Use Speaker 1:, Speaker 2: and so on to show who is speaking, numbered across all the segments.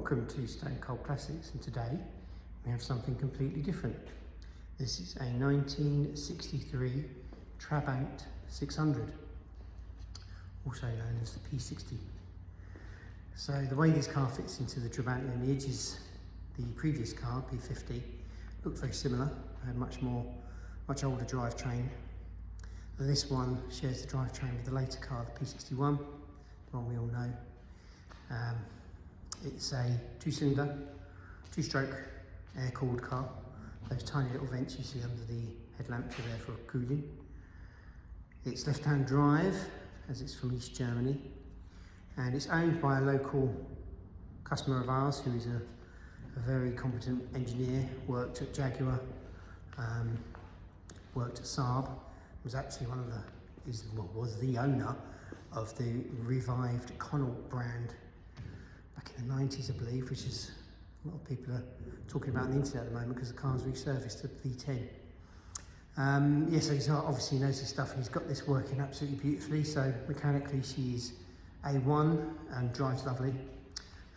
Speaker 1: Welcome to Stone Cold Classics, and today we have something completely different. This is a 1963 Trabant 600, also known as the P60. So the way this car fits into the Trabant lineage is the previous car, P50, looked very similar, had much older drivetrain. This one shares the drivetrain with the later car, the P61, the one we all know. It's a two-cylinder, two-stroke air-cooled car. Those tiny little vents you see under the headlamps are there for cooling. It's left-hand drive, as it's from East Germany, and it's owned by a local customer of ours who is a very competent engineer, worked at Jaguar, worked at Saab, was actually was the owner of the revived Connaught brand back in the 90s, I believe, which is a lot of people are talking about on the internet at the moment because the car's resurfaced to V10. So he's obviously knows his stuff, and he's got this working absolutely beautifully. So mechanically she's A1 and drives lovely,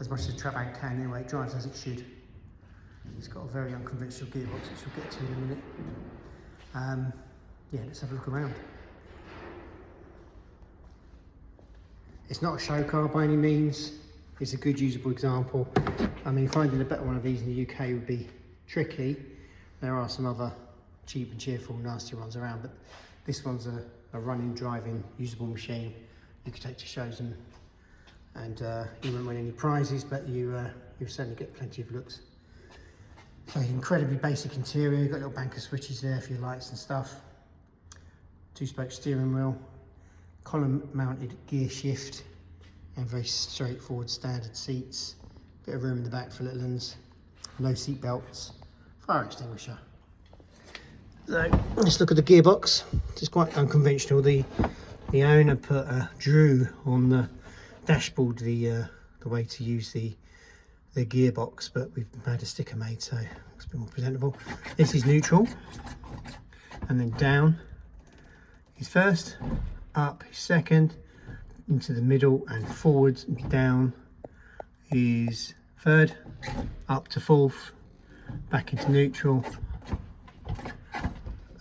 Speaker 1: as much as a Trabant can anyway. It drives as it should. It's got a very unconventional gearbox, which we'll get to in a minute. Let's have a look around. It's not a show car by any means. It's a good usable example. I mean, finding a better one of these in the UK would be tricky. There are some other cheap and cheerful nasty ones around, but this one's a running, driving, usable machine you could take to shows, and you won't win any prizes, but you'll certainly get plenty of looks. So incredibly basic interior. You've got little banker switches there for your lights and stuff. Two-spoke steering wheel, column mounted gear shift, and very straightforward standard seats. Bit of room in the back for little ones. No seat belts. Fire extinguisher. So let's look at the gearbox. It's quite unconventional. The owner put a Drew on the dashboard, the way to use the gearbox, but we've had a sticker made, so it's a bit more presentable. This is neutral, and then down is first, up is second, into the middle, and forwards and down is third, up to fourth, back into neutral,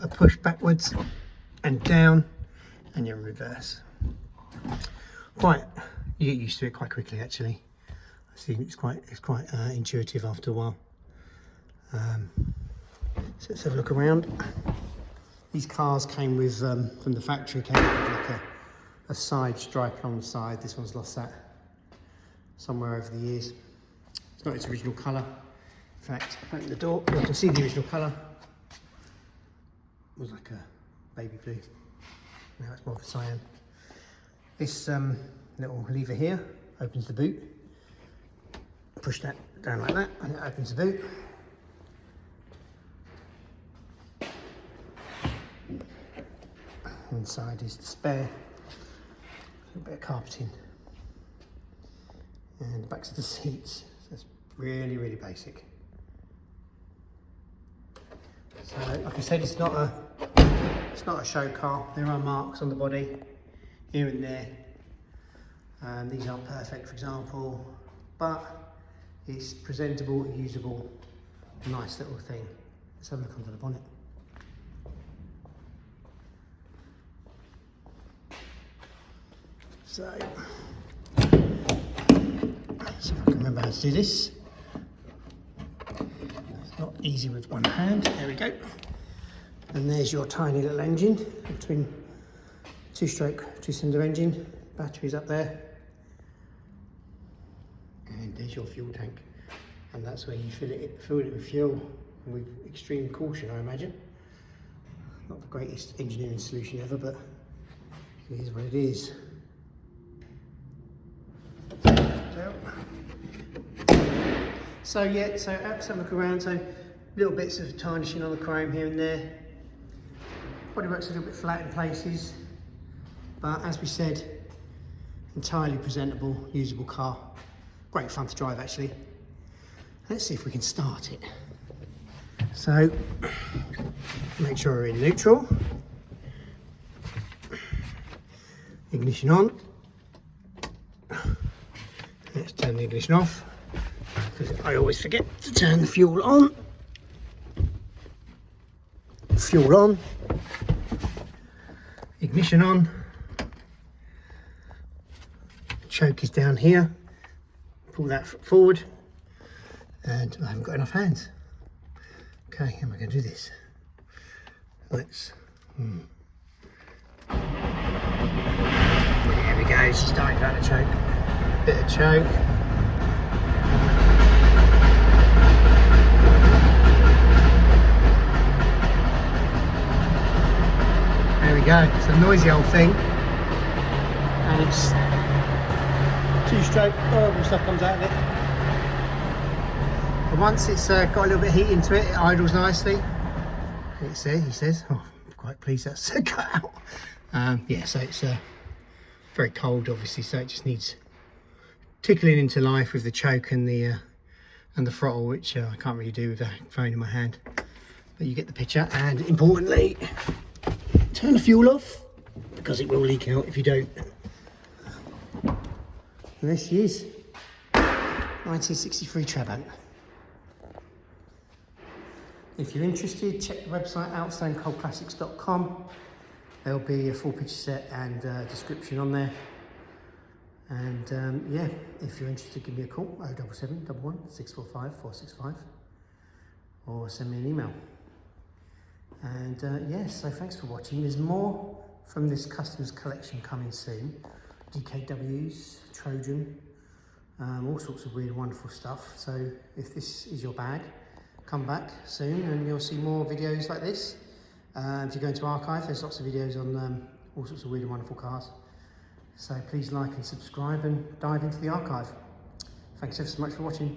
Speaker 1: a push backwards and down, and you're in reverse. You get used to it quite quickly, actually. I see it's quite intuitive after a while. So let's have a look around. These cars came with, from the factory, came with like a side stripe along the side. This one's lost that somewhere over the years. It's not its original colour. In fact, open the door, you can see the original colour. It was like a baby blue. Now it's more of a cyan. This little lever here opens the boot. Push that down like that, and it opens the boot. Inside is the spare. A little bit of carpeting, and the backs of the seats. So it's really, really basic. So, like I said, it's not a show car. There are marks on the body here and there. These aren't perfect, for example, but it's presentable, usable, nice little thing. Let's have a look under the bonnet. So if I can remember how to do this. It's not easy with one hand. There we go. And there's your tiny little engine, between two-stroke, two-cylinder engine. Batteries up there. And there's your fuel tank. And that's where you fill it with fuel with extreme caution, I imagine. Not the greatest engineering solution ever, but it is what it is. So let's have a look around. So little bits of tarnishing on the chrome here and there. Bodywork's a little bit flat in places, but as we said, entirely presentable, usable car. Great fun to drive, actually. Let's see if we can start it. So make sure we're in neutral. Ignition on. Let's turn the ignition off. because I always forget to turn the fuel on. Fuel on, ignition on, choke is down here, pull that forward, and I haven't got enough hands. Okay, how am I going to do this? Let's, there we go, she's starting down the choke, bit of choke. There we go, it's a noisy old thing, and it's 2-stroke, horrible stuff comes out of it. But once it's got a little bit of heat into it, it idles nicely. He says, oh, I'm quite pleased that's cut out. Yeah, so it's very cold obviously, so it just needs tickling into life with the choke and the throttle, which I can't really do with the phone in my hand. But you get the picture, and importantly, turn the fuel off, because it will leak out if you don't. And there she is, 1963 Trabant. If you're interested, check the website out, stonecoldclassics.com. There'll be a full picture set and description on there. And yeah, if you're interested, give me a call, 077 11 645 465, or send me an email. And yes, so thanks for watching. There's more from this customers collection coming soon. DKWs, Trojan, all sorts of weird and wonderful stuff. So if this is your bag, come back soon and you'll see more videos like this. If you go into archive, there's lots of videos on all sorts of weird and wonderful cars. So please like and subscribe and dive into the archive. Thanks ever so much for watching.